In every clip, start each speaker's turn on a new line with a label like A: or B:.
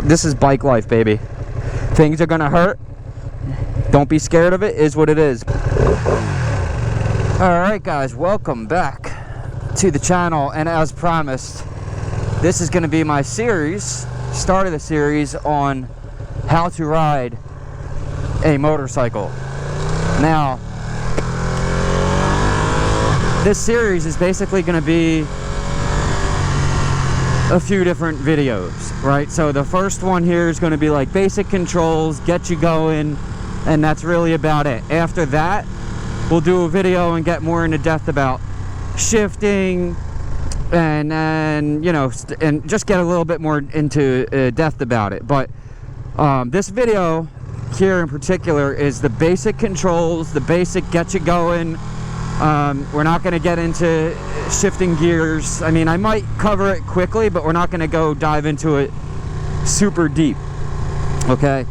A: This is bike life, baby. Things are gonna hurt. Don't be scared of it. Is what it is. Alright guys, welcome back to the channel, and as promised, this is gonna be my series, start of the series on how to ride a motorcycle. Now, this series is basically gonna be a few different videos, right? So the first one here is going to be like basic controls, get you going, and that's really about it. After that, we'll do a video and get more into depth about shifting and you know, and just get a little bit more into depth about it. But this video here in particular is the basic controls, the basic get you going. We're not going to get into shifting gears. I mean, I might cover it quickly, but we're not going to go dive into it super deep. Okay,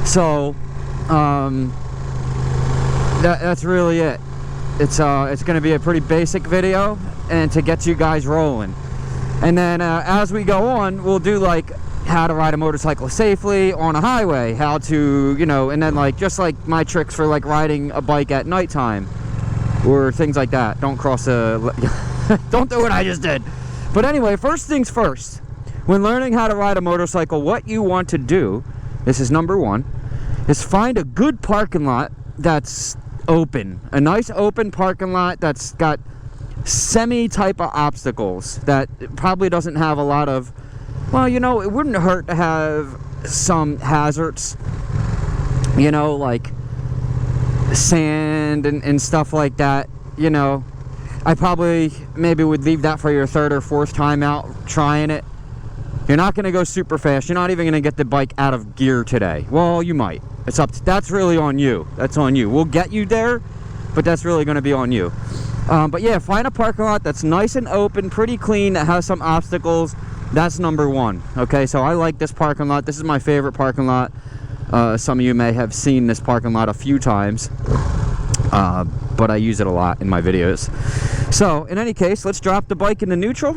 A: so that's really it. It's going to be a pretty basic video, and to get you guys rolling. And then as we go on, we'll do like how to ride a motorcycle safely on a highway, how to, you know, and then like just like my tricks for like riding a bike at nighttime, or things like that. Don't cross a don't do what I just did. But anyway, first things first, when learning how to ride a motorcycle, what you want to do, this is number one, is find a good parking lot that's open, a nice open parking lot that's got semi type of obstacles, that probably doesn't have a lot of, well, you know, it wouldn't hurt to have some hazards, you know, like sand and stuff like that. You know, I probably maybe would leave that for your third or fourth time out trying it. You're not going to go super fast. You're not even going to get the bike out of gear today. Well, you might. It's up to, that's really on you. That's on you. We'll get you there, but that's really going to be on you. But yeah, find a parking lot that's nice and open, pretty clean, that has some obstacles. That's number one. Okay, so I like this parking lot. This is my favorite parking lot. Some of you may have seen this parking lot a few times, but I use it a lot in my videos. So in any case, let's drop the bike into neutral,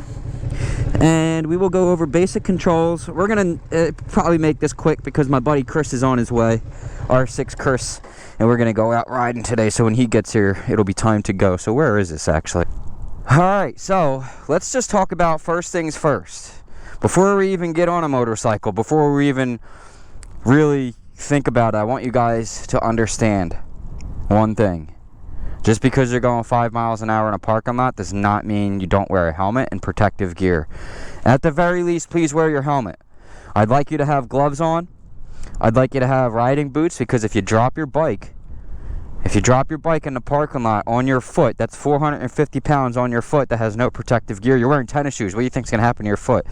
A: and we will go over basic controls. We're gonna probably make this quick because my buddy Chris is on his way, R6 Chris, and we're gonna go out riding today. So when he gets here, it'll be time to go. So where is this actually? All right, so let's just talk about first things first. Before we even get on a motorcycle, before we even really think about it, I want you guys to understand one thing. Just because you're going 5 miles an hour in a parking lot does not mean you don't wear a helmet and protective gear. At the very least, please wear your helmet. I'd like you to have gloves on. I'd like you to have riding boots, because if you drop your bike in the parking lot on your foot, that's 450 pounds on your foot that has no protective gear. You're wearing tennis shoes. What do you think's going to happen to your foot?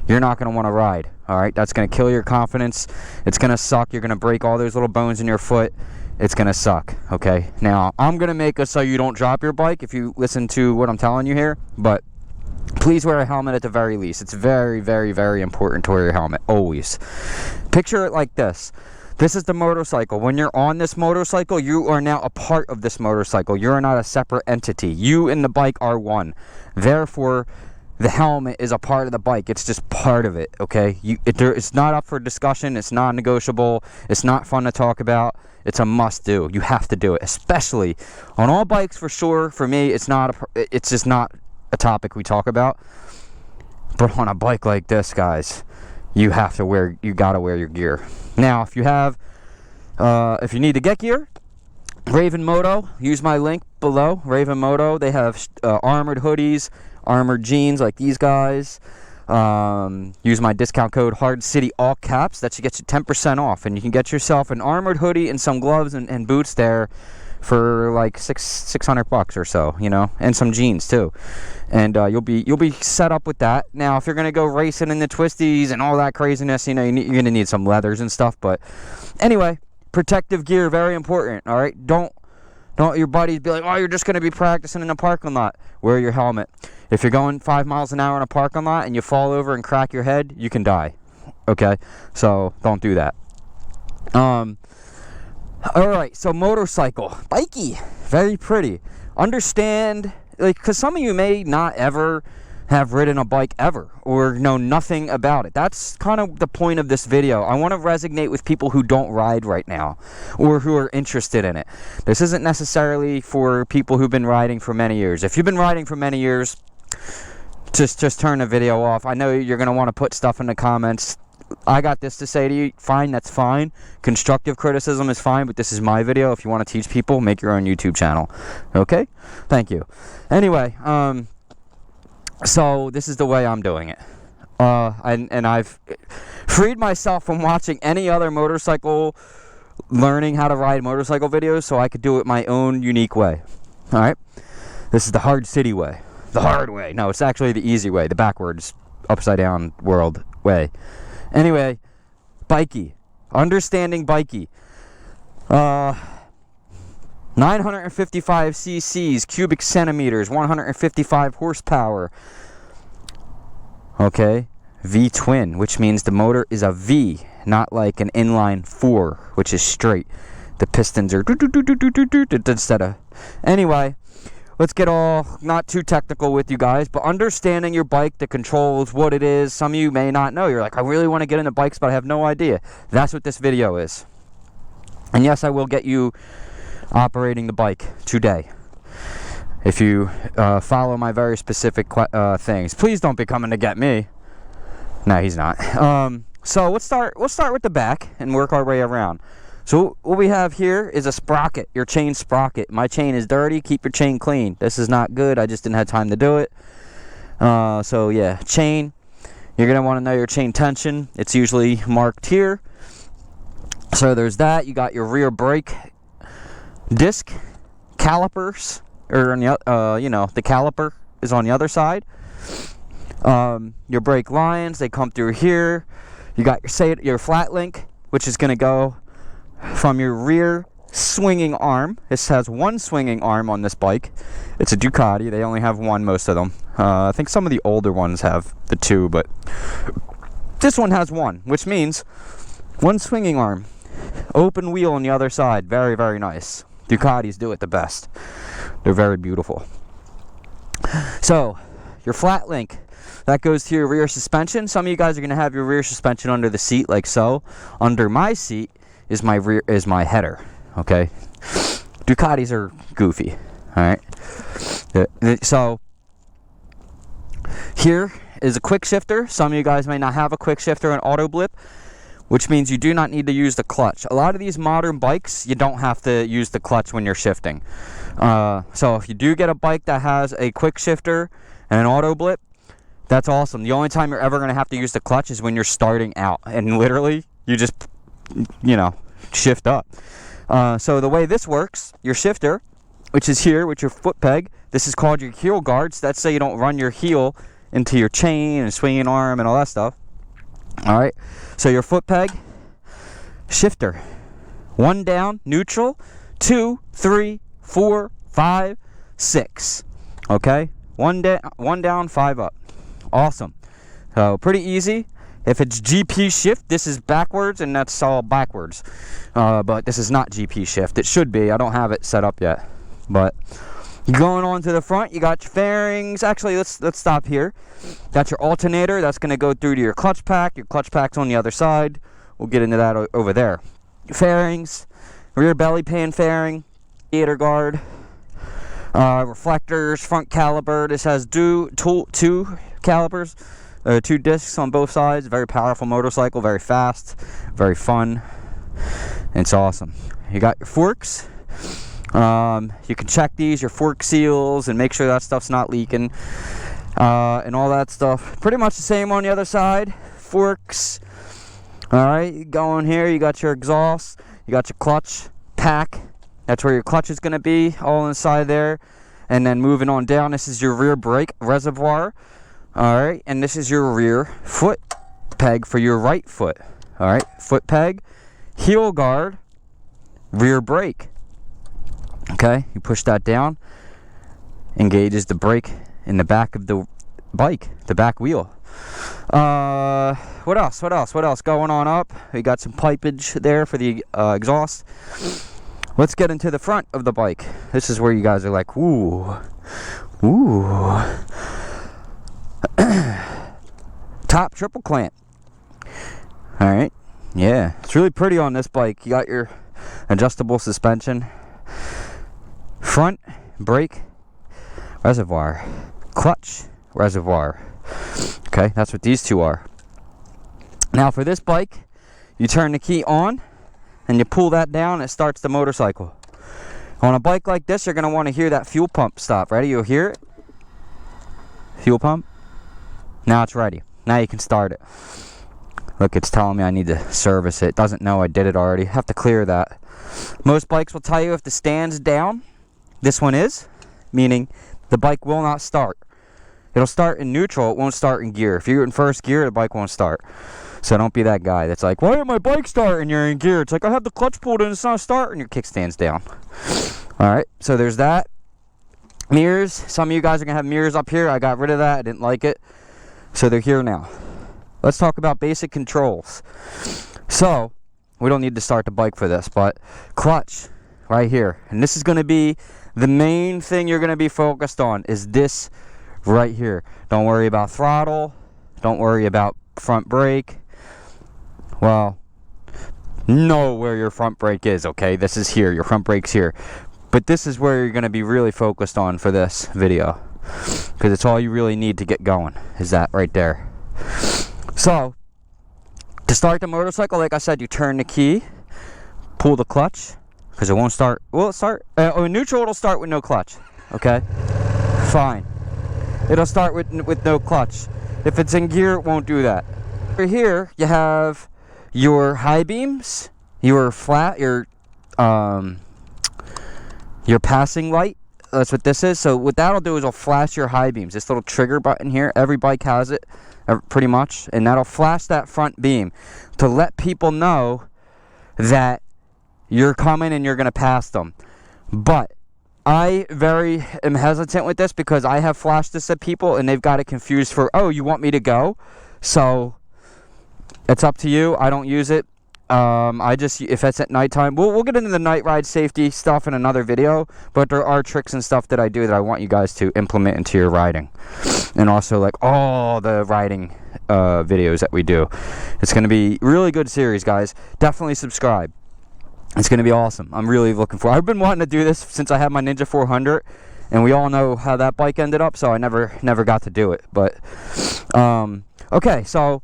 A: You're not going to want to ride. All right, that's going to kill your confidence. It's going to suck. You're going to break all those little bones in your foot. It's going to suck. Okay, now I'm going to make it so you don't drop your bike if you listen to what I'm telling you here, but please wear a helmet at the very least. It's very, very, very important to wear your helmet, always. Picture it like this. This is the motorcycle. When you're on this motorcycle, you are now a part of this motorcycle. You're not a separate entity. You and the bike are one. Therefore, the helmet is a part of the bike. It's just part of it, okay? It's not up for discussion. It's non-negotiable. It's not fun to talk about. It's a must-do. You have to do it, especially on all bikes for sure. For me, it's just not a topic we talk about. But on a bike like this, guys, you gotta wear your gear. Now, if you need to get gear, Raven Moto, use my link below. Raven Moto, they have armored hoodies, armored jeans like these guys. Use my discount code Hardcity, all caps. That should get you 10% off, and you can get yourself an armored hoodie and some gloves and boots there for like $600 or so, you know, and some jeans too, and you'll be set up with that. Now, if you're gonna go racing in the twisties and all that craziness, you know, you're gonna need some leathers and stuff. But anyway, protective gear, very important. All right, don't your buddies be like, oh, you're just gonna be practicing in a parking lot. Wear your helmet. If you're going 5 miles an hour in a parking lot and you fall over and crack your head, you can die. Okay, so don't do that. Alright, so motorcycle. Bikey. Very pretty. Understand, like, because some of you may not ever have ridden a bike ever or know nothing about it. That's kind of the point of this video. I want to resonate with people who don't ride right now or who are interested in it. This isn't necessarily for people who've been riding for many years. If you've been riding for many years, just turn the video off. I know you're going to want to put stuff in the comments. I got this to say to you. Fine, that's fine. Constructive criticism is fine, but this is my video. If you want to teach people, make your own YouTube channel. Okay? Thank you. Anyway, so this is the way I'm doing it. And I've freed myself from watching any other motorcycle, learning how to ride motorcycle videos, so I could do it my own unique way. Alright? This is the Hardcity way. The hard way. No, it's actually the easy way. The backwards, upside down world way. Anyway, bikey. Understanding bikey. 955 cc's, cubic centimeters, 155 horsepower. Okay, V-twin, which means the motor is a V, not like an inline 4, which is straight. The pistons are instead of. Anyway, let's get all not too technical with you guys, but understanding your bike, the controls, what it is. Some of you may not know. You're like, I really want to get into bikes, but I have no idea. That's what this video is. And yes, I will get you operating the bike today if you follow my very specific things. Please don't be coming to get me. No, he's not. So we'll start with the back and work our way around. So what we have here is a sprocket, your chain sprocket. My chain is dirty. Keep your chain clean. This is not good. I just didn't have time to do it. So yeah, chain. You're gonna want to know your chain tension. It's usually marked here. So there's that. You got your rear brake disc calipers, or on the you know, the caliper is on the other side. Your brake lines, they come through here. You got your flat link, which is going to go from your rear swinging arm. This has one swinging arm on this bike. It's a Ducati. They only have one, most of them. I think some of the older ones have the two, but this one has one, which means one swinging arm. Open wheel on the other side. Very, very nice. Ducatis do it the best. They're very beautiful. So, your flat link, that goes to your rear suspension. Some of you guys are going to have your rear suspension under the seat, like so. Under my seat is my header. Okay, Ducatis are goofy. All right. So here is a quick shifter. Some of you guys may not have a quick shifter and auto blip, which means you do not need to use the clutch. A lot of these modern bikes, you don't have to use the clutch when you're shifting. So if you do get a bike that has a quick shifter and an auto blip, that's awesome. The only time you're ever going to have to use the clutch is when you're starting out, and literally you just, you know, shift up. So the way this works, your shifter, which is here with your foot peg, this is called your heel guards. That's so you don't run your heel into your chain and swinging arm and all that stuff. All right, so your foot peg, shifter, 1 down, neutral, 2, 3, 4, 5, 6. Okay, 1 down, 5 up. Awesome. So pretty easy. If it's GP shift, this is backwards, and that's all backwards. But this is not GP shift. It should be. I don't have it set up yet. But going on to the front, you got your fairings. Actually, let's stop here. That's your alternator. That's going to go through to your clutch pack. Your clutch pack's on the other side. We'll get into that over there. Fairings, rear belly pan fairing, radiator guard, reflectors, front caliper. This has two calipers, 2 discs on both sides. Very powerful motorcycle, very fast, very fun. It's awesome. You got your forks. You can check these, your fork seals, and make sure that stuff's not leaking, and all that stuff. Pretty much the same on the other side. Forks. Alright, going here, you got your exhaust, you got your clutch pack. That's where your clutch is going to be, all inside there. And then moving on down, this is your rear brake reservoir. Alright, and this is your rear foot peg for your right foot. Alright, foot peg, heel guard, rear brake. Okay, you push that down, engages the brake in the back of the bike, the back wheel. What else going on up? We got some pipage there for the exhaust. Let's get into the front of the bike. This is where you guys are like, ooh. Top triple clamp. Alright, yeah, it's really pretty on this bike. You got your adjustable suspension, front brake reservoir, clutch reservoir. Okay, that's what these two are. Now for this bike, you turn the key on and you pull that down, it starts the motorcycle. On a bike like this, you're going to want to hear that fuel pump stop. Ready? You'll hear it. Fuel pump. Now it's ready. Now you can start it. Look, it's telling me I need to service it. It doesn't know I did it already. Have to clear that. Most bikes will tell you if the stand's down. This one is, meaning the bike will not start. It'll start in neutral, it won't start in gear. If you're in first gear, the bike won't start. So don't be that guy that's like, why did my bike start and you're in gear? It's like, I have the clutch pulled and it's not starting, your kickstand's down. Alright, so there's that. Mirrors, some of you guys are going to have mirrors up here. I got rid of that, I didn't like it. So they're here now. Let's talk about basic controls. So, we don't need to start the bike for this, but clutch, right here. And this is going to be the main thing you're going to be focused on, is this right here. Don't worry about throttle. Don't worry about front brake. Well, know where your front brake is, okay? This is here. Your front brake's here. But this is where you're going to be really focused on for this video, because it's all you really need to get going, is that right there. So, to start the motorcycle, like I said, you turn the key, pull the clutch, because it won't start. Will it start? In neutral, it'll start with no clutch, okay? Fine. It'll start with no clutch. If it's in gear, it won't do that. Over here, you have your high beams, your passing light. That's what this is. So what that'll do is it'll flash your high beams. This little trigger button here, every bike has it, pretty much, and that'll flash that front beam to let people know that you're coming and you're going to pass them. But I am hesitant with this, because I have flashed this at people and they've got it confused for, oh, you want me to go? So it's up to you. I don't use it. If it's at nighttime, we'll get into the night ride safety stuff in another video, but there are tricks and stuff that I do that I want you guys to implement into your riding, and also like all the riding videos that we do. It's going to be a really good series, guys. Definitely subscribe. It's going to be awesome. I'm really looking forward. I've been wanting to do this since I had my Ninja400, and we all know how that bike ended up, so I never got to do it. But okay, so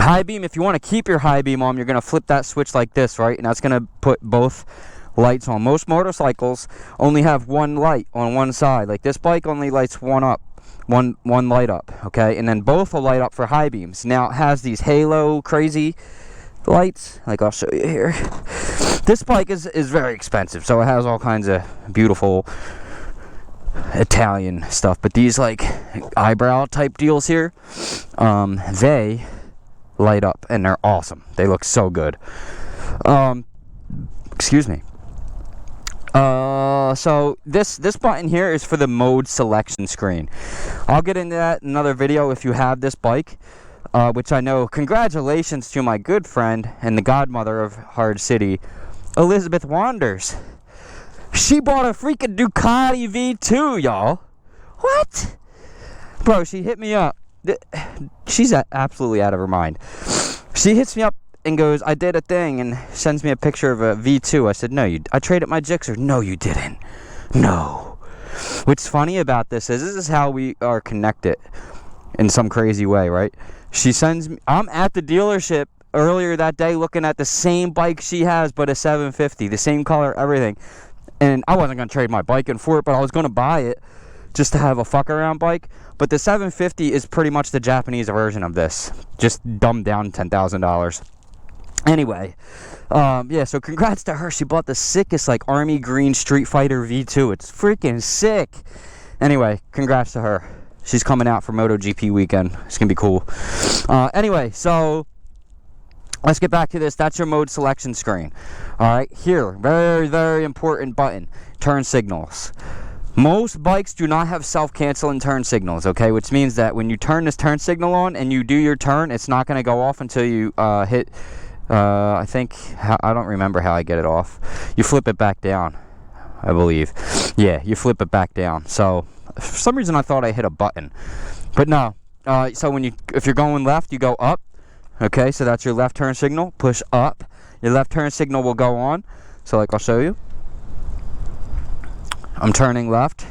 A: high beam, if you want to keep your high beam on, you're going to flip that switch like this, right? And that's going to put both lights on. Most motorcycles only have one light on one side. Like this bike only lights one light up, okay? And then both will light up for high beams. Now it has these halo crazy lights, like I'll show you here. This bike is very expensive, so it has all kinds of beautiful Italian stuff. But these like eyebrow type deals here, they light up and they're awesome. They look so good. Excuse me. So this button here is for the mode selection screen. I'll get into that in another video if you have this bike, which I know. Congratulations to my good friend and the godmother of Hardcity, Elizabeth Wanders. She bought a freaking Ducati V2, y'all. What? Bro, she hit me up. She's absolutely out of her mind. She hits me up and goes, I did a thing, and sends me a picture of a V2. I said, no, I traded my Gixxer. No, you didn't. No. What's funny about this is how we are connected in some crazy way, right? She sends me, I'm at the dealership earlier that day looking at the same bike she has, but a 750, the same color, everything. And I wasn't going to trade my bike in for it, but I was going to buy it just to have a fuck around bike. But the 750 is pretty much the Japanese version of this, just dumbed down $10,000. Anyway, yeah, so congrats to her. She bought the sickest like army green Street Fighter V2. It's freaking sick. Anyway, congrats to her. She's coming out for MotoGP weekend. It's gonna be cool. Anyway, so let's get back to this. That's your mode selection screen. All right, here, very, very important button, turn signals. Most bikes do not have self-canceling turn signals, okay? Which means that when you turn this turn signal on and you do your turn, it's not going to go off until you hit, I don't remember how I get it off. You flip it back down, I believe. Yeah, you flip it back down. So, for some reason I thought I hit a button. But no, so if you're going left, you go up. Okay, so that's your left turn signal. Push up. Your left turn signal will go on. So like I'll show you. I'm turning left.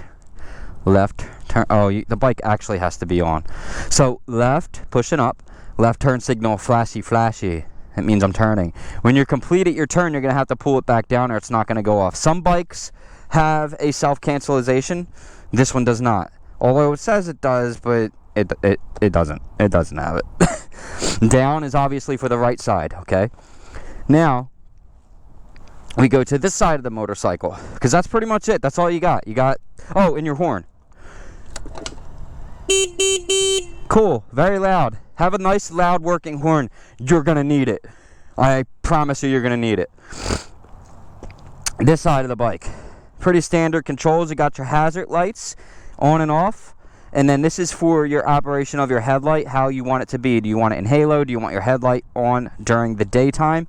A: Left turn. Oh, the bike actually has to be on. So left, pushing up. Left turn signal, flashy, flashy. It means I'm turning. When you're complete at your turn, you're going to have to pull it back down or it's not going to go off. Some bikes have a self-cancellation. This one does not. Although it says it does, but it doesn't. It doesn't have it. Down is obviously for the right side, okay? Now, we go to this side of the motorcycle, because that's pretty much it. That's all you got. You got, oh, and your horn. Cool, very loud. Have a nice, loud working horn. You're going to need it. I promise you, you're going to need it. This side of the bike. Pretty standard controls. You got your hazard lights on and off. And then this is for your operation of your headlight, how you want it to be. Do you want it in halo? Do you want your headlight on during the daytime?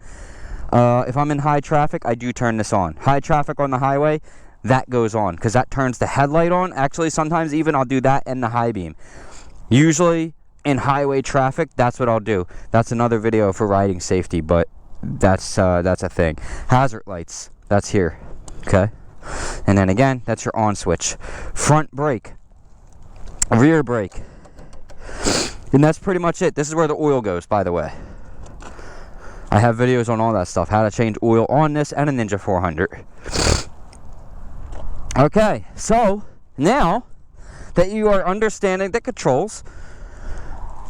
A: If I'm in high traffic, I do turn this on. High traffic on the highway, that goes on because that turns the headlight on. Actually, sometimes even I'll do that and the high beam. Usually in highway traffic, that's what I'll do. That's another video for riding safety, but that's a thing. Hazard lights, that's here, okay? And then again, that's your on switch. Front brake, rear brake, and that's pretty much it. This is where the oil goes, by the way. I have videos on all that stuff, how to change oil on this and a Ninja400. Okay, so now that you are understanding the controls,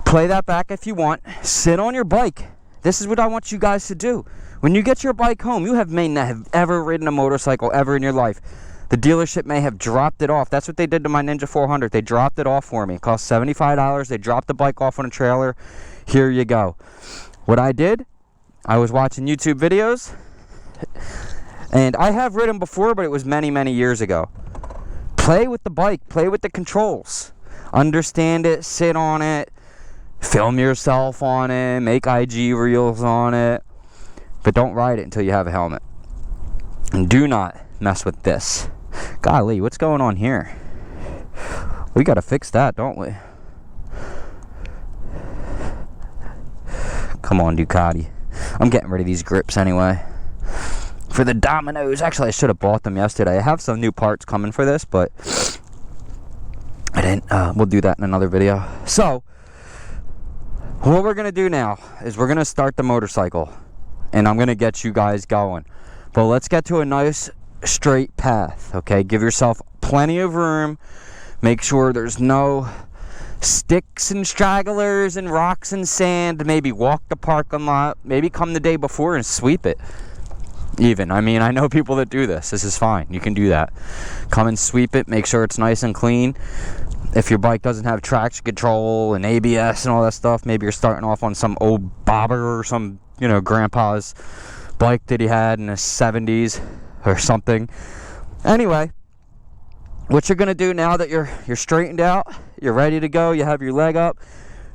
A: play that back if you want. Sit on your bike. This is what I want you guys to do. When you get your bike home, you may not have ever ridden a motorcycle ever in your life. The dealership may have dropped it off. That's what they did to my Ninja400. They dropped it off for me. It cost $75. They dropped the bike off on a trailer. Here you go. What I did, I was watching YouTube videos, and I have ridden before, but it was many, many years ago. Play with the bike. Play with the controls. Understand it. Sit on it. Film yourself on it. Make IG reels on it. But don't ride it until you have a helmet. And do not mess with this. Golly, what's going on here? We got to fix that, don't we? Come on, Ducati. I'm getting rid of these grips anyway. For the dominoes, actually I should have bought them yesterday. I have some new parts coming for this, but I didn't. We'll do that in another video. So, what we're going to do now is we're going to start the motorcycle. And I'm going to get you guys going. But let's get to a nice straight path, okay? Give yourself plenty of room. Make sure there's no sticks and stragglers and rocks and sand. Maybe walk the parking lot. Maybe come the day before and sweep it. Even, I mean, I know people that do this. This is fine. You can do that. Come and sweep it. Make sure it's nice and clean. If your bike doesn't have traction control and ABS and all that stuff, maybe you're starting off on some old bobber or some, you know, grandpa's bike that he had in the 70s or something. Anyway, what you're going to do now that you're straightened out, you're ready to go, you have your leg up,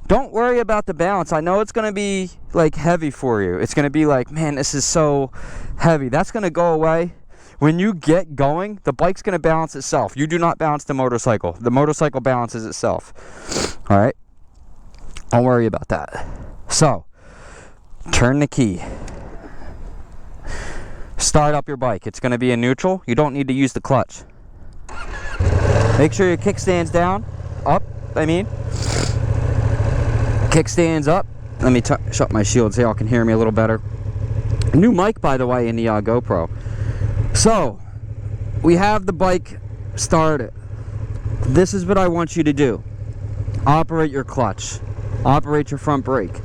A: don't worry about the balance. I know it's going to be like heavy for you. It's going to be like, man, this is so heavy. That's going to go away. When you get going, the bike's going to balance itself. You do not balance the motorcycle. The motorcycle balances itself. All right? Don't worry about that. So, turn the key. Start up your bike. It's going to be in neutral. You don't need to use the clutch. Make sure your kickstand's down. Up, I mean. Kickstand's up. Let me shut my shield so y'all can hear me a little better. New mic, by the way, in the GoPro. So, we have the bike started. This is what I want you to do. Operate your clutch. Operate your front brake.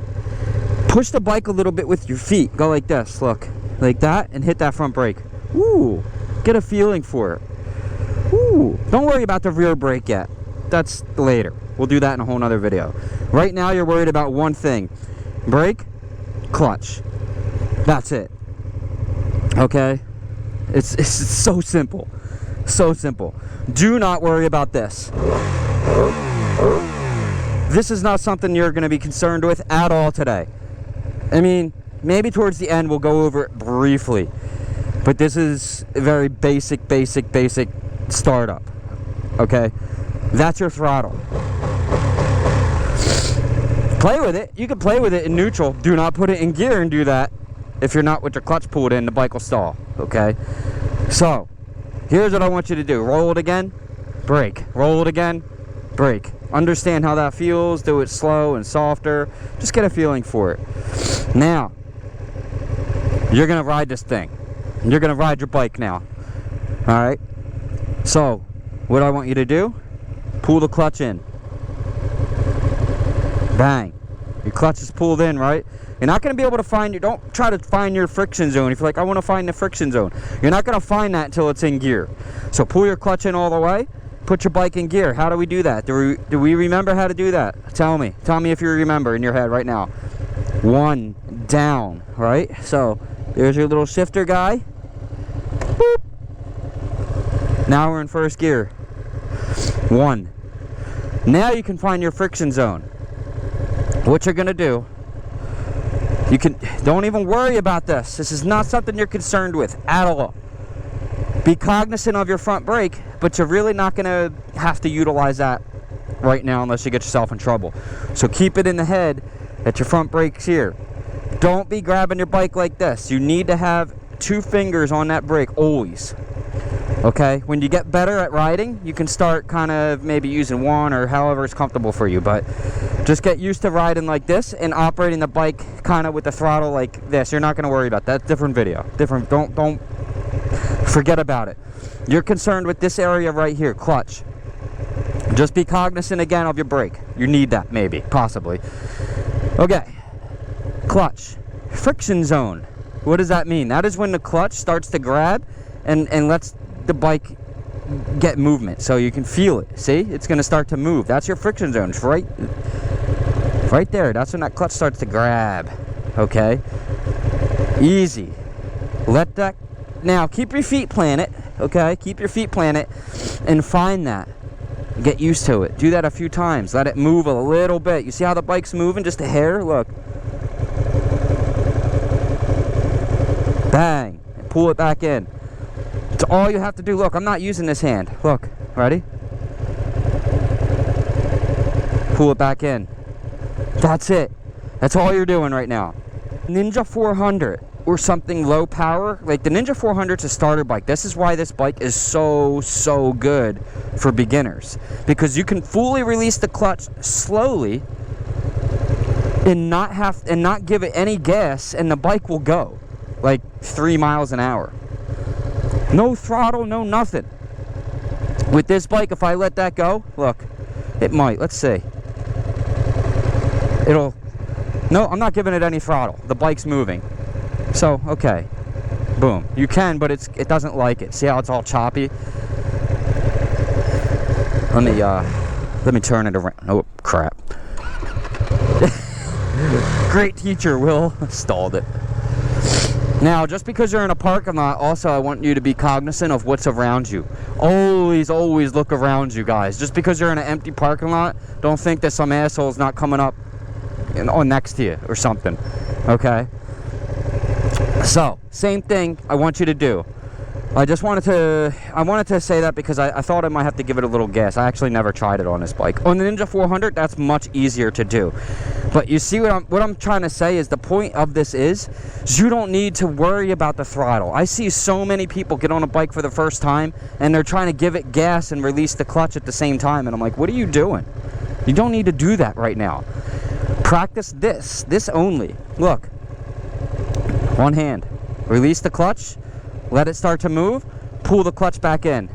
A: Push the bike a little bit with your feet. Go like this, look. Like that, and hit that front brake. Woo! Get a feeling for it. Woo! Don't worry about the rear brake yet. That's later. We'll do that in a whole nother video. Right now, you're worried about one thing. Brake, clutch. That's it. Okay? It's so simple. So simple. Do not worry about this. This is not something you're going to be concerned with at all today. I mean, maybe towards the end we'll go over it briefly. But this is a very basic startup. Okay? That's your throttle. Play with it. You can play with it in neutral. Do not put it in gear and do that. If you're not with your clutch pulled in, the bike will stall, okay? So, here's what I want you to do. Roll it again, brake. Roll it again, brake. Understand how that feels. Do it slow and softer. Just get a feeling for it. Now, you're going to ride this thing. You're going to ride your bike now. All right? So, what I want you to do, pull the clutch in. Bang. Your clutch is pulled in, right? You're not going to be able to find your, don't try to find your friction zone. If you're like, I want to find the friction zone. You're not going to find that until it's in gear. So pull your clutch in all the way. Put your bike in gear. How do we do that? Do we remember how to do that? Tell me. Tell me if you remember in your head right now. 1 down, right? So there's your little shifter guy. Boop. Now we're in first gear. 1. Now you can find your friction zone. What you're going to do, don't even worry about this. This is not something you're concerned with at all. Be cognizant of your front brake, but you're really not going to have to utilize that right now unless you get yourself in trouble. So keep it in the head that your front brake's here. Don't be grabbing your bike like this. You need to have 2 fingers on that brake always. Okay? When you get better at riding, you can start kind of maybe using 1 or however is comfortable for you. But just get used to riding like this and operating the bike kind of with the throttle like this. You're not going to worry about that. Different video. Different. Don't forget about it. You're concerned with this area right here, clutch. Just be cognizant again of your brake. You need that, maybe, possibly. Okay. Clutch. Friction zone. What does that mean? That is when the clutch starts to grab and lets the bike get movement, so you can feel it. See, it's going to start to move. That's your friction zone. It's right there. That's when that clutch starts to grab. Okay, easy. Let that. Now keep your feet planted. Okay, keep your feet planted and find that. Get used to it. Do that a few times. Let it move a little bit. You see how the bike's moving just a hair? Look. Bang. Pull it back in. It's all you have to do. Look, I'm not using this hand. Look, ready? Pull it back in. That's it. That's all you're doing right now. Ninja400 or something low power, like the Ninja400 is a starter bike. This is why this bike is so good for beginners, because you can fully release the clutch slowly and not give it any gas, and the bike will go like 3 miles an hour. No throttle, no nothing. With this bike, if I let that go, look, it might. Let's see. No, I'm not giving it any throttle. The bike's moving. So, okay. Boom. You can, but it doesn't like it. See how it's all choppy? Let me turn it around. Oh, crap. Great teacher, Will. Stalled it. Now, just because you're in a parking lot, also I want you to be cognizant of what's around you. Always look around you, guys. Just because you're in an empty parking lot, don't think that some asshole's not coming up next to you or something. Okay? So, same thing I want you to do. I wanted to say that because I thought I might have to give it a little gas. I actually never tried it on this bike. On the Ninja400, that's much easier to do. But you see what I'm trying to say is the point of this is you don't need to worry about the throttle. I see so many people get on a bike for the first time and they're trying to give it gas and release the clutch at the same time, and I'm like, what are you doing? You don't need to do that right now. Practice this only. Look, one hand, release the clutch. Let it start to move, pull the clutch back in.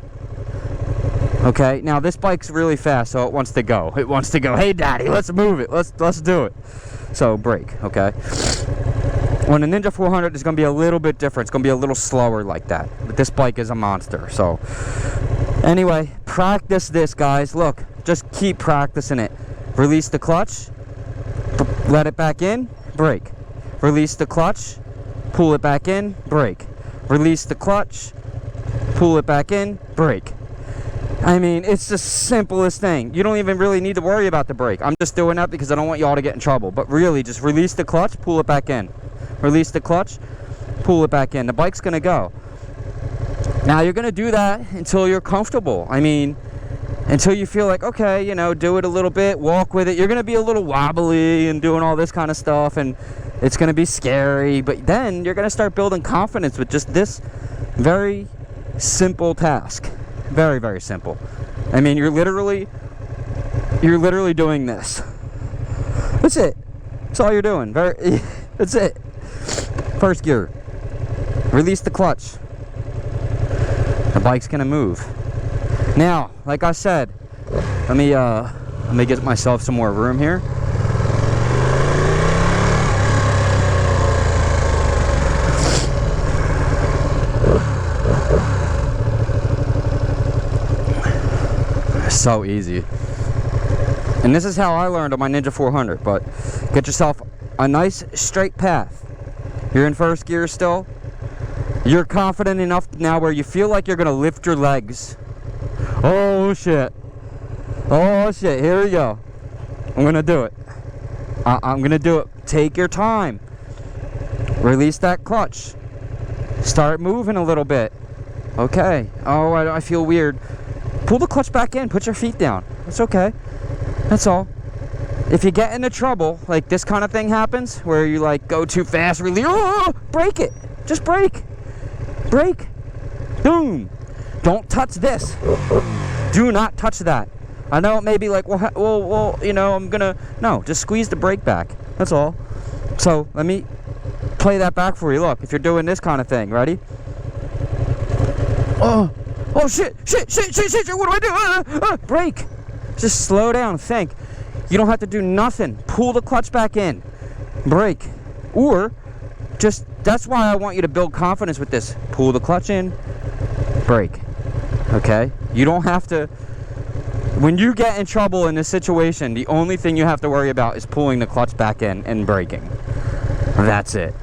A: Okay, now this bike's really fast, so it wants to go. It wants to go, hey daddy, let's move it. Let's do it. So brake, okay. On the Ninja400, it's gonna be a little bit different. It's gonna be a little slower like that. But this bike is a monster, so. Anyway, practice this, guys. Look, just keep practicing it. Release the clutch, let it back in, brake. Release the clutch, pull it back in, brake. Release the clutch, pull it back in, brake. I mean, it's the simplest thing. You don't even really need to worry about the brake. I'm just doing that because I don't want y'all to get in trouble. But really, just release the clutch, pull it back in. Release the clutch, pull it back in. The bike's going to go. Now, you're going to do that until you're comfortable. I mean, until you feel like, okay, you know, do it a little bit, walk with it. You're going to be a little wobbly and doing all this kind of stuff, and it's going to be scary, but then you're going to start building confidence with just this very simple task. Very, very simple. I mean, you're literally doing this. That's it. That's all you're doing. That's it. First gear. Release the clutch. The bike's going to move. Now, like I said, let me get myself some more room here. So easy. And this is how I learned on my Ninja400, but get yourself a nice straight path. You're in first gear still. You're confident enough now where you feel like you're going to lift your legs. Oh shit. Oh shit, here we go. I'm going to do it. I'm going to do it. Take your time. Release that clutch. Start moving a little bit. Okay. Oh, I feel weird. Pull the clutch back in. Put your feet down. It's okay. That's all. If you get into trouble, like this kind of thing happens, where you like go too fast, really, break it. Just brake. Brake. Boom. Don't touch this. Do not touch that. I know it may be like, well, you know, no, just squeeze the brake back. That's all. So let me play that back for you. Look, if you're doing this kind of thing, ready? Oh shit, what do I do? Brake. Just slow down, think. You don't have to do nothing. Pull the clutch back in. Brake. Or just, that's why I want you to build confidence with this. Pull the clutch in, brake. Okay? You don't have to, when you get in trouble in this situation, the only thing you have to worry about is pulling the clutch back in and braking. That's it.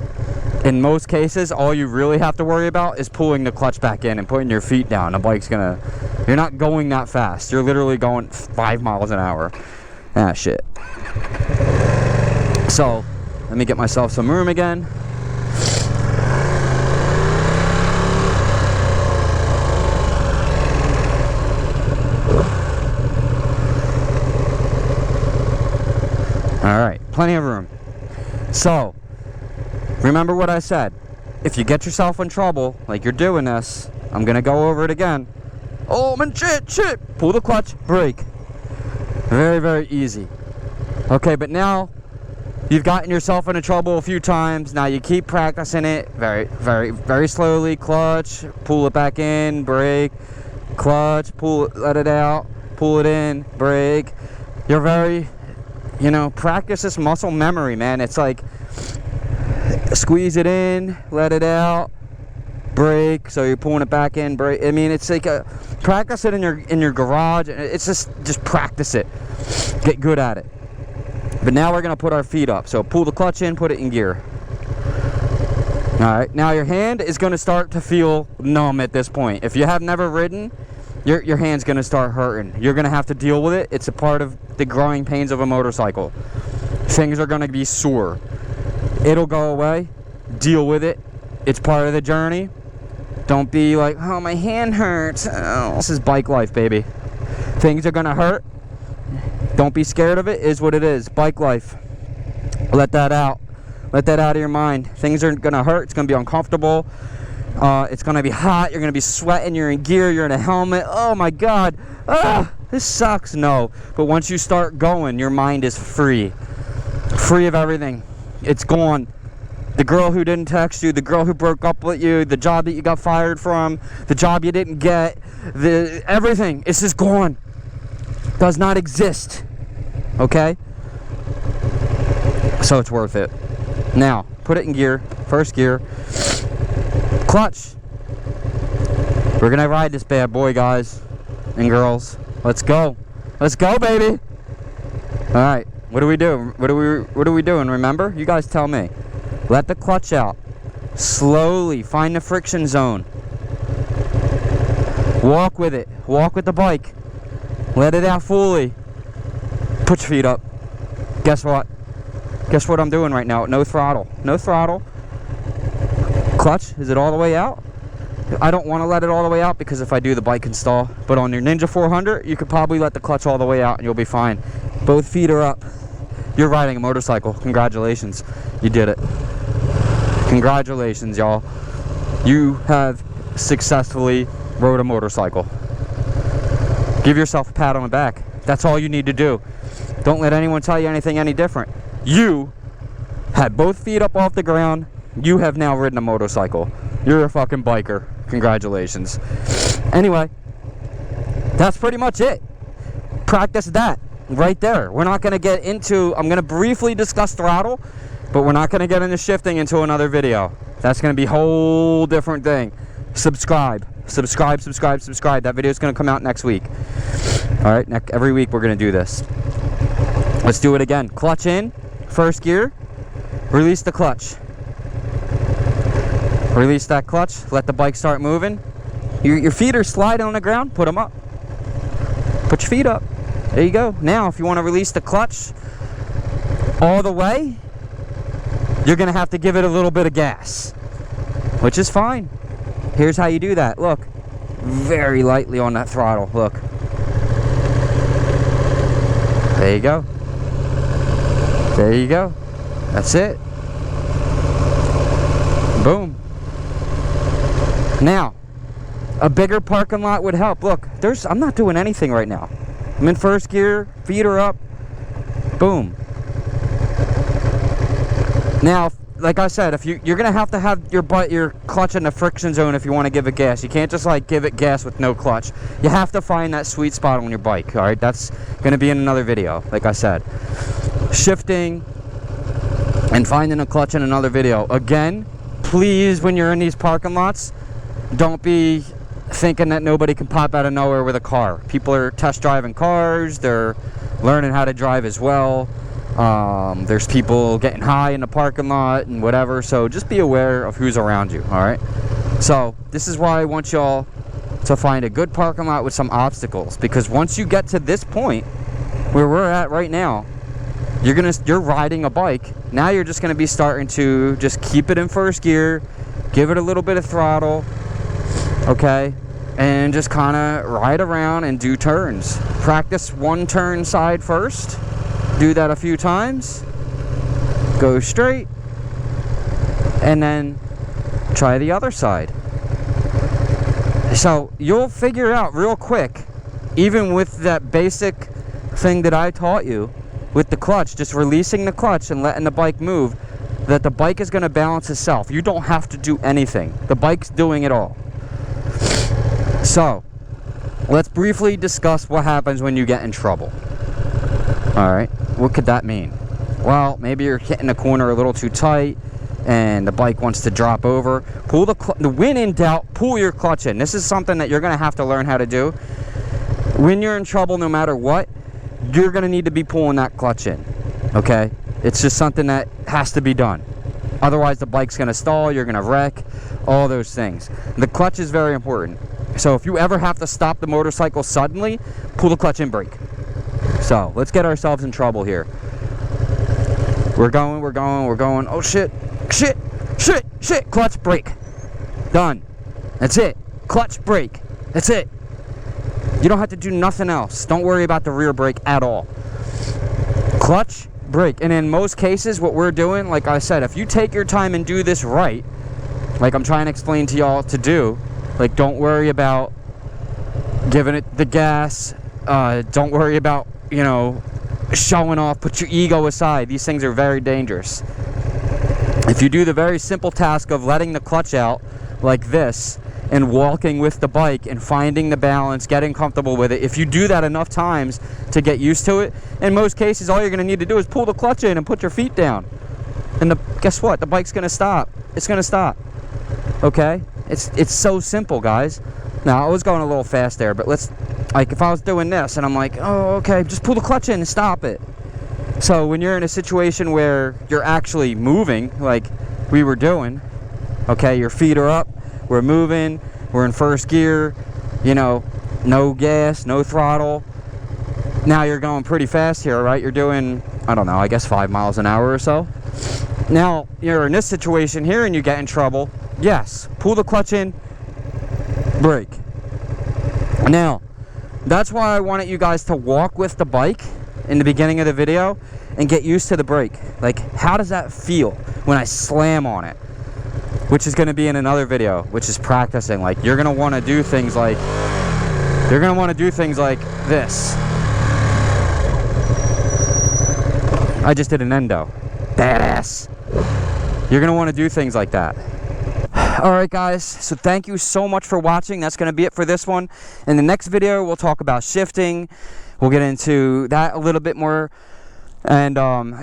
A: In most cases, all you really have to worry about is pulling the clutch back in and putting your feet down. The bike's gonna, you're not going that fast. You're literally going 5 miles an hour. Ah, shit. So, let me get myself some room again. All right, plenty of room. So, remember what I said. If you get yourself in trouble, like you're doing this, I'm gonna go over it again. Oh man, shit. Pull the clutch, brake. Very, very easy. Okay, but now you've gotten yourself into trouble a few times. Now you keep practicing it very, very, very slowly. Clutch, pull it back in, brake, clutch, pull it, let it out, pull it in, brake. You're very, you know, practice this muscle memory, man. It's like squeeze it in, let it out, brake. So you're pulling it back in, brake. I mean, it's like practice it in your garage. It's just practice it. Get good at it. But now we're gonna put our feet up. So pull the clutch in, put it in gear. All right. Now your hand is gonna start to feel numb at this point. If you have never ridden, your hand's gonna start hurting. You're gonna have to deal with it. It's a part of the growing pains of a motorcycle. Things are gonna be sore. It'll go away. Deal with it. It's part of the journey. Don't be like, oh, my hand hurts. Oh, this is bike life, baby. Things are gonna hurt. Don't be scared of it. Is what it is. Bike life. Let that out. Let that out of your mind. Things are gonna hurt. It's gonna be uncomfortable. It's gonna be hot. You're gonna be sweating. You're in gear. You're in a helmet. Oh my God. This sucks. No. But once you start going, your mind is free. Free of everything. It's gone. The girl who didn't text you, the girl who broke up with you, the job that you got fired from, the job you didn't get, everything. It's just gone. Does not exist. Okay? So it's worth it. Now, put it in gear. First gear. Clutch. We're gonna ride this bad boy, guys and girls. Let's go. Let's go, baby. All right. What do we do? What are we doing? Remember? You guys tell me. Let the clutch out. Slowly. Find the friction zone. Walk with it. Walk with the bike. Let it out fully. Put your feet up. Guess what? Guess what I'm doing right now? No throttle. No throttle. Clutch. Is it all the way out? I don't want to let it all the way out because if I do, the bike can stall. But on your Ninja400, you could probably let the clutch all the way out and you'll be fine. Both feet are up. You're riding a motorcycle. Congratulations. You did it. Congratulations, y'all. You have successfully rode a motorcycle. Give yourself a pat on the back. That's all you need to do. Don't let anyone tell you anything any different. You had both feet up off the ground. You have now ridden a motorcycle. You're a fucking biker. Congratulations. Anyway, that's pretty much it. Practice that right there. We're not going to get into, I'm going to briefly discuss throttle, but we're not going to get into shifting into another video. That's going to be a whole different thing. Subscribe. Subscribe. That video is going to come out next week. All right, every week we're going to do this. Let's do it again. Clutch in, first gear, release the clutch. Release that clutch, let the bike start moving. Your feet are sliding on the ground, put them up. Put your feet up. There you go. Now, if you want to release the clutch all the way, you're going to have to give it a little bit of gas, which is fine. Here's how you do that. Look, very lightly on that throttle. Look. There you go. There you go. That's it. Boom. Now, a bigger parking lot would help. Look, I'm not doing anything right now. I'm in first gear, feet are up, boom. Now, like I said, if you're gonna have to have your clutch in the friction zone if you want to give it gas. You can't just like give it gas with no clutch. You have to find that sweet spot on your bike. All right, that's gonna be in another video. Like I said, shifting and finding a clutch in another video. Again, please, when you're in these parking lots, don't be thinking that nobody can pop out of nowhere with a car. People are test driving cars. They're learning how to drive as well. There's people getting high in the parking lot and whatever. So just be aware of who's around you. All right. So this is why I want y'all to find a good parking lot with some obstacles, because once you get to this point where we're at right now, you're riding a bike. Now you're just going to be starting to just keep it in first gear, give it a little bit of throttle. Okay, and just kind of ride around and do turns. Practice one turn side first. Do that a few times. Go straight. And then try the other side. So you'll figure out real quick, even with that basic thing that I taught you, with the clutch, just releasing the clutch and letting the bike move, that the bike is going to balance itself. You don't have to do anything. The bike's doing it all. So, let's briefly discuss what happens when you get in trouble. Alright, what could that mean? Well, maybe you're hitting the corner a little too tight and the bike wants to drop over. Pull when in doubt, pull your clutch in. This is something that you're going to have to learn how to do. When you're in trouble, no matter what, you're going to need to be pulling that clutch in. Okay? It's just something that has to be done. Otherwise, the bike's going to stall, you're going to wreck, all those things. The clutch is very important. So if you ever have to stop the motorcycle suddenly, pull the clutch and brake. So let's get ourselves in trouble here. We're going. Oh shit, clutch, brake. Done. That's it. Clutch, brake. That's it. You don't have to do nothing else. Don't worry about the rear brake at all. Clutch, brake. And in most cases, what we're doing, like I said, if you take your time and do this right, like I'm trying to explain to y'all to do, like, don't worry about giving it the gas. Don't worry about, showing off. Put your ego aside. These things are very dangerous. If you do the very simple task of letting the clutch out like this and walking with the bike and finding the balance, getting comfortable with it, if you do that enough times to get used to it, in most cases, all you're going to need to do is pull the clutch in and put your feet down. And guess what? The bike's going to stop. It's going to stop. Okay? It's so simple, guys. Now, I was going a little fast there, but if I was doing this and I'm like, oh, okay, just pull the clutch in and stop it. So when you're in a situation where you're actually moving, like we were doing, okay, your feet are up, we're moving, we're in first gear, no gas, no throttle. Now you're going pretty fast here, right? You're doing, I don't know, I guess 5 miles an hour or so. Now, you're in this situation here and you get in trouble. Yes, pull the clutch in, brake. Now, that's why I wanted you guys to walk with the bike in the beginning of the video and get used to the brake. Like, how does that feel when I slam on it? Which is going to be in another video, which is practicing. Like, you're going to want to do things like this. I just did an endo. Badass. You're going to want to do things like that. Alright guys, so thank you so much for watching. That's going to be it for this one. In the next video, we'll talk about shifting. We'll get into that a little bit more. And,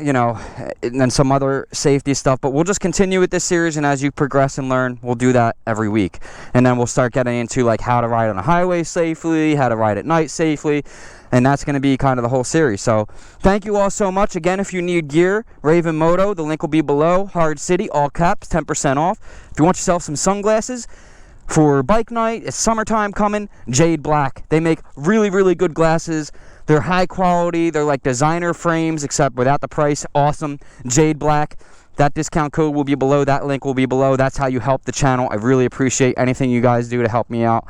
A: you know, and then some other safety stuff. But we'll just continue with this series. And as you progress and learn, we'll do that every week. And then we'll start getting into, like, how to ride on a highway safely, how to ride at night safely. And that's going to be kind of the whole series. So thank you all so much. Again, if you need gear, Raven Moto, the link will be below. Hardcity, all caps, 10% off. If you want yourself some sunglasses for bike night, it's summertime coming, Jade Black. They make really, really good glasses. They're high quality. They're like designer frames, except without the price. Awesome. Jade Black. That discount code will be below. That link will be below. That's how you help the channel. I really appreciate anything you guys do to help me out.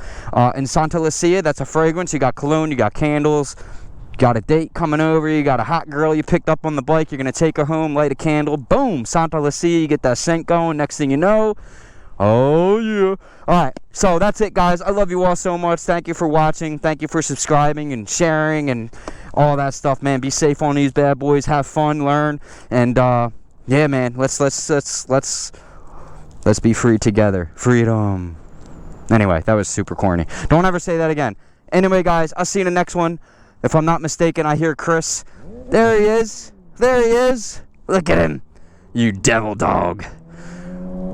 A: In Santalucia, that's a fragrance. You got cologne. You got candles. You got a date coming over. You got a hot girl you picked up on the bike. You're going to take her home, light a candle. Boom. Santalucia. You get that scent going. Next thing you know, oh yeah. Alright, so that's it guys. I love you all so much. Thank you for watching. Thank you for subscribing and sharing and all that stuff, man. Be safe on these bad boys. Have fun, learn, and yeah, man. Let's be free together. Freedom. Anyway, that was super corny. Don't ever say that again. Anyway, guys, I'll see you in the next one. If I'm not mistaken, I hear Chris. There he is. There he is. Look at him. You devil dog.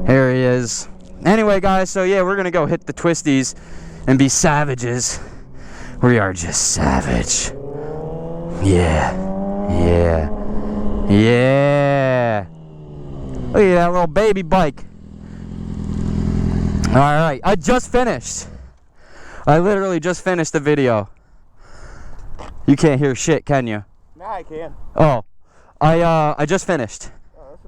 A: Here he is. Anyway, guys, so yeah, we're going to go hit the twisties and be savages. We are just savage. Yeah. Yeah. Yeah. Look at that little baby bike. Alright, I just finished. I literally just finished the video. You can't hear shit, can you?
B: Nah, I can.
A: Oh. I just finished.